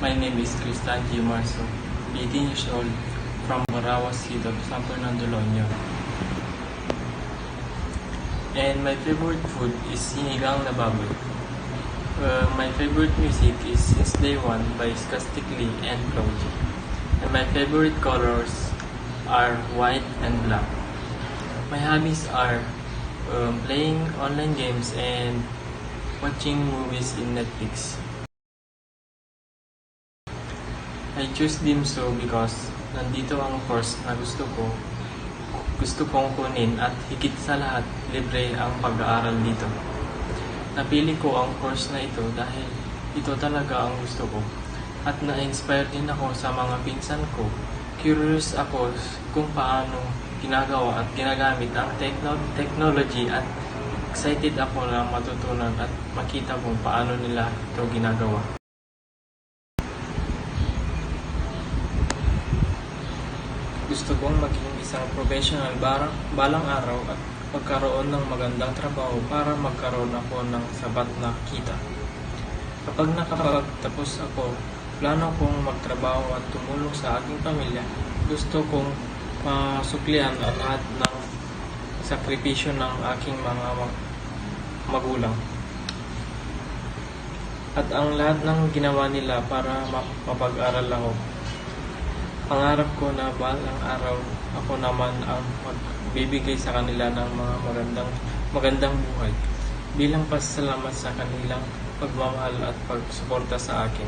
My name is Tristan G. Marso, 18 years old, from Morawa City of San Fernando, Loño. And my favorite food is sinigang na baboy. My favorite music is Since Day One by Skastikli and Floji. And my favorite colors are white and black. My hobbies are playing online games and watching movies in Netflix. I choose DIMSO because nandito ang course na gusto kong kunin at higit sa lahat, libre ang pag-aaral dito. Napili ko ang course na ito dahil ito talaga ang gusto ko at na-inspire din ako sa mga pinsan ko. Curious ako kung paano ginagawa at ginagamit ang technology at excited ako na matutunan at makita kung paano nila ito ginagawa. Gusto kong maging isang professional balang araw at magkaroon ng magandang trabaho para magkaroon ako ng sapat na kita. Kapag nakapagtapos ako, plano kong magtrabaho at tumulong sa aking pamilya. Gusto kong masuklian ang lahat ng sakripisyo ng aking mga magulang. At ang lahat ng ginawa nila para mapag-aral ako. Pangarap ko na balang araw ako naman ang magbibigay sa kanila ng mga magandang buhay bilang pasasalamat sa kanilang pagmamahal at pagsuporta sa akin.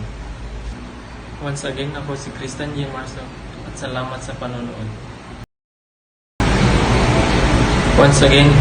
Once again, ako si Tristan G. Marso at salamat sa panonood. Once again,